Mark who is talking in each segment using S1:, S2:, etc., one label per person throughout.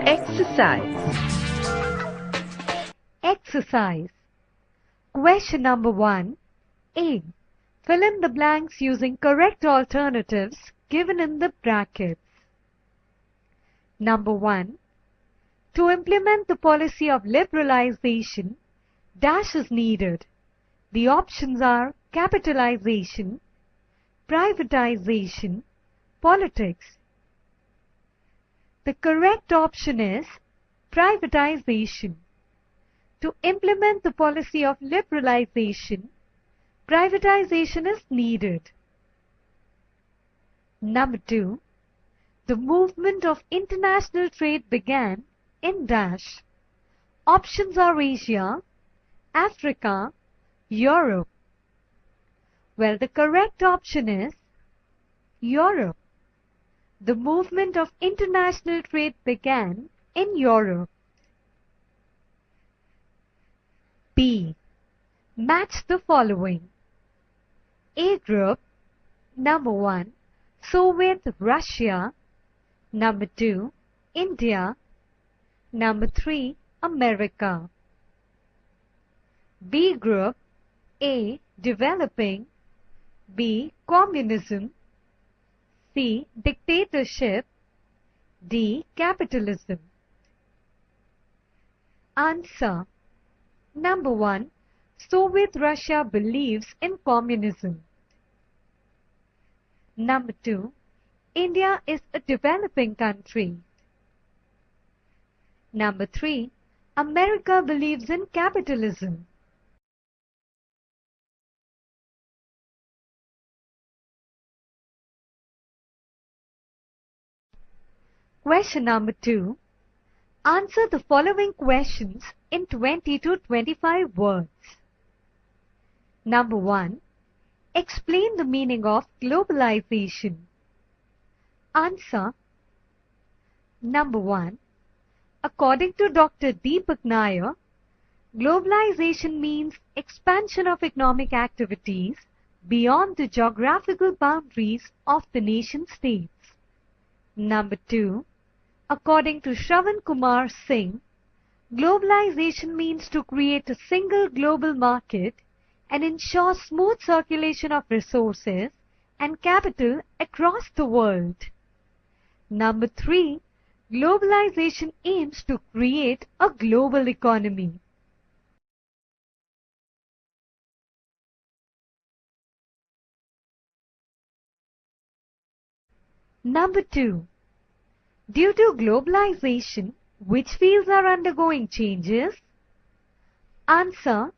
S1: Exercise. Exercise. Question number 1. A. Fill in the blanks using correct alternatives given in the brackets. Number 1. To implement the policy of liberalization, dash is needed. The options are capitalization, privatization, politics. The correct option is privatization. To implement the policy of liberalization, privatization is needed. Number 2. The movement of international trade began in dash. Options are Asia, Africa, Europe. Well, the correct option is Europe. The movement of international trade began in Europe. B. Match the following. A group. Number 1. Soviet Russia. Number 2. India. Number 3. America. B group. A. Developing. B. Communism. C. Dictatorship. D. Capitalism. Answer. Number 1. Soviet Russia believes in communism. Number 2. India is a developing country. Number 3. America believes in capitalism. Question number 2. Answer the following questions in 20 to 25 words. Number 1. Explain the meaning of globalization. Answer. Number 1. According to Dr. Deepak Nair, globalization means expansion of economic activities beyond the geographical boundaries of the nation states. Number 2. According to Shravan Kumar Singh, globalization means to create a single global market and ensure smooth circulation of resources and capital across the world. Number 3. Globalization aims to create a global economy. Number 2. Due to globalization, which fields are undergoing changes? Answer.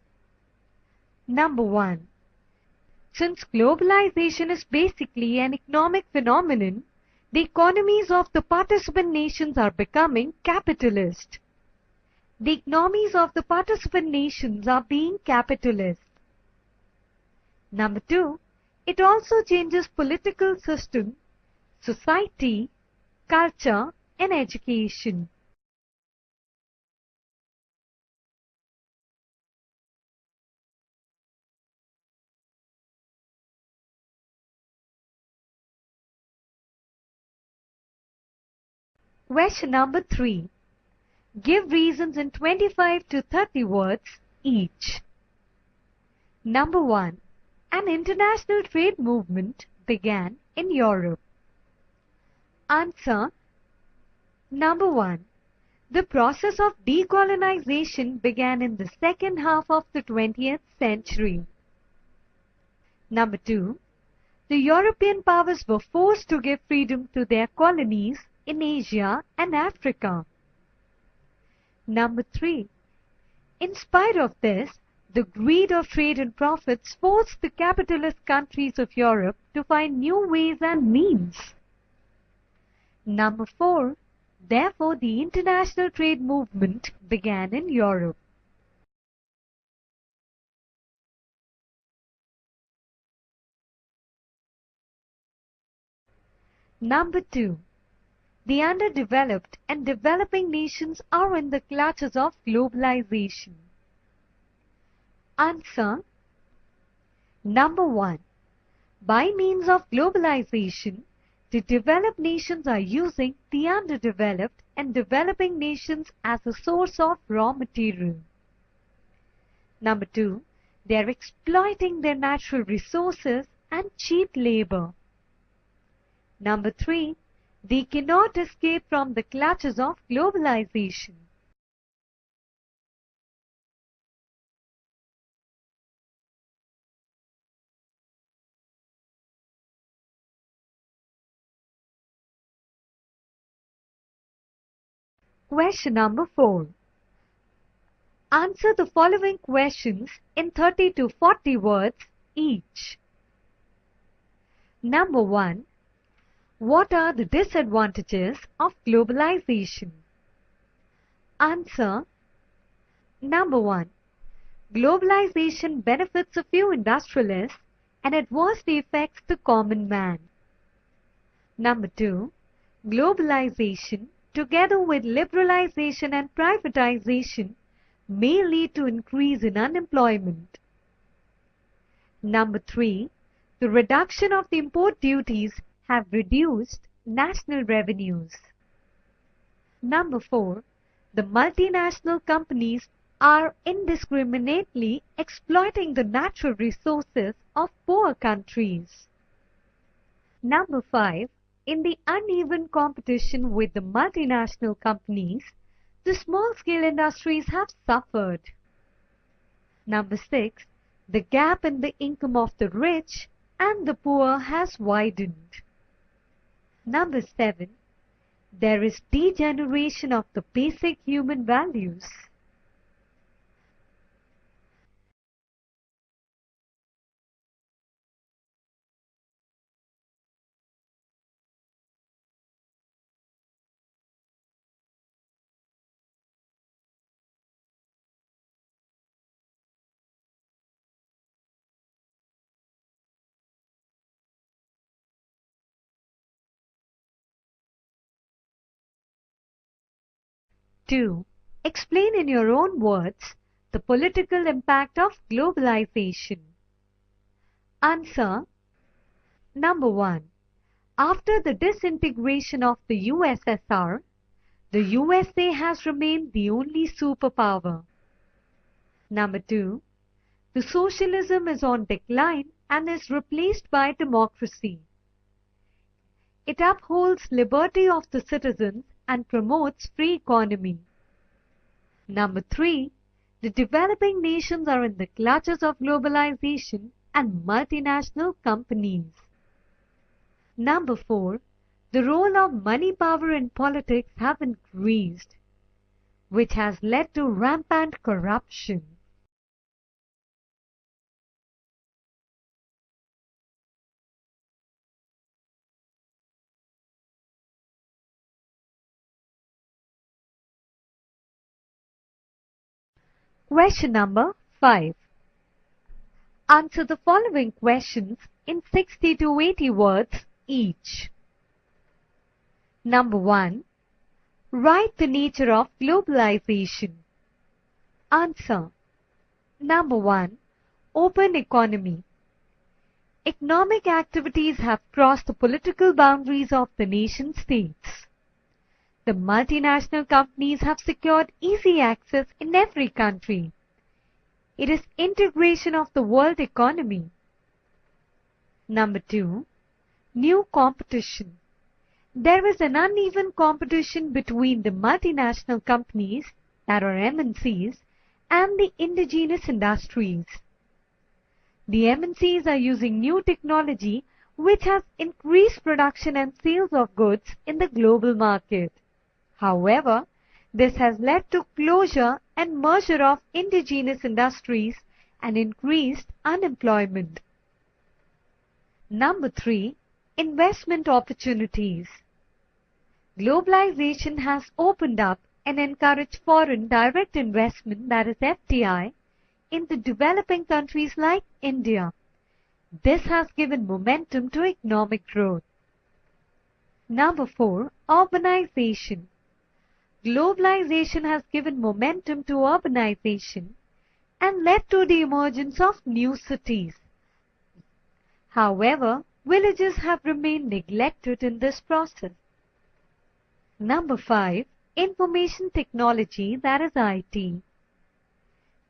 S1: Number 1. Since globalization is basically an economic phenomenon, the economies of the participant nations are becoming capitalist. The economies of the participant nations are being capitalist. Number 2. It also changes political system, society, culture and education. Question number 3. Give reasons in 25 to 30 words each. Number 1. An international trade movement began in Europe. Answer. Number 1. The process of decolonization began in the second half of the 20th century. Number 2. The European powers were forced to give freedom to their colonies in Asia and Africa. Number 3. In spite of this, the greed of trade and profits forced the capitalist countries of Europe to find new ways and means. Number 4. Therefore, the international trade movement began in Europe. Number 2. The underdeveloped and developing nations are in the clutches of globalization. Answer. Number 1. By means of globalization, The developed nations are using the underdeveloped and developing nations as a source of raw material. Number 2, they are exploiting their natural resources and cheap labor. Number 3, they cannot escape from the clutches of globalization. Question number 4. Answer the following questions in 30 to 40 words each. Number 1. What are the disadvantages of globalization? Answer. Number 1. Globalization benefits a few industrialists and adversely affects the common man. Number 2. Globalization, together with liberalization and privatization, may lead to increase in unemployment. Number 3. The reduction of the import duties have reduced national revenues. Number 4. The multinational companies are indiscriminately exploiting the natural resources of poor countries. Number 5. In the uneven competition with the multinational companies, the small-scale industries have suffered. Number 6. The gap in the income of the rich and the poor has widened. Number 7. There is degeneration of the basic human values. Two. Explain in your own words the political impact of globalization. Answer. Number 1. After the disintegration of the USSR, the USA has remained the only superpower. Number 2. The socialism is on decline and is replaced by democracy. It upholds liberty of the citizens and promotes free economy. Number 3. The developing nations are in the clutches of globalization and multinational companies. Number 4. The role of money power in politics have increased, which has led to rampant corruption. Question number 5. Answer the following questions in 60 to 80 words each. Number 1. Write the nature of globalization. Answer. Number 1. Open economy. Economic activities have crossed the political boundaries of the nation states. The multinational companies have secured easy access in every country. It is integration of the world economy. Number 2. New competition. There is an uneven competition between the multinational companies, that are MNCs, and the indigenous industries. The MNCs are using new technology which has increased production and sales of goods in the global market. However, this has led to closure and merger of indigenous industries and increased unemployment. Number 3. Investment opportunities. Globalization has opened up and encouraged foreign direct investment, that is FDI, in the developing countries like India. This has given momentum to economic growth. Number 4. Urbanization. Globalization has given momentum to urbanization and led to the emergence of new cities. However, Villages have remained neglected in this process. Number 5. Information technology, that is IT.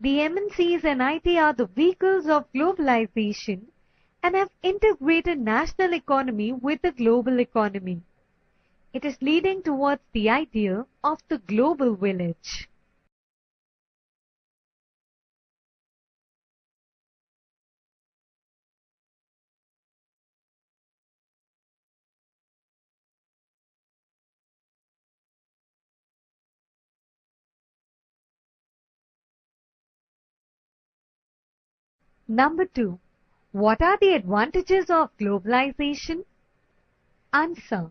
S1: The MNCs and IT are the vehicles of globalization and have integrated national economy with the global economy. It is leading towards the idea of the global village. Number 2. What are the advantages of globalization? Answer.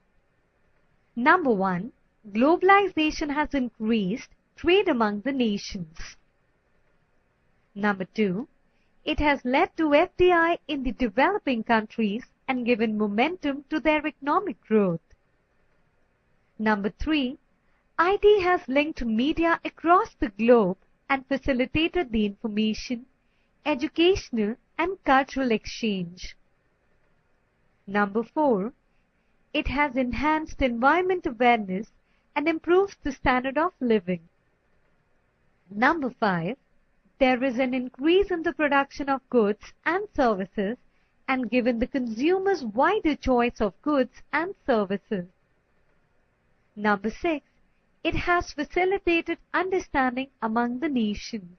S1: Number 1. Globalization has increased trade among the nations. Number 2. It has led to FDI in the developing countries and given momentum to their economic growth. Number 3. IT has linked media across the globe and facilitated the information, educational and cultural exchange. Number 4. It has enhanced environment awareness and improved the standard of living. Number 5. There is an increase in the production of goods and services and given the consumers wider choice of goods and services. Number 6. It has facilitated understanding among the nations.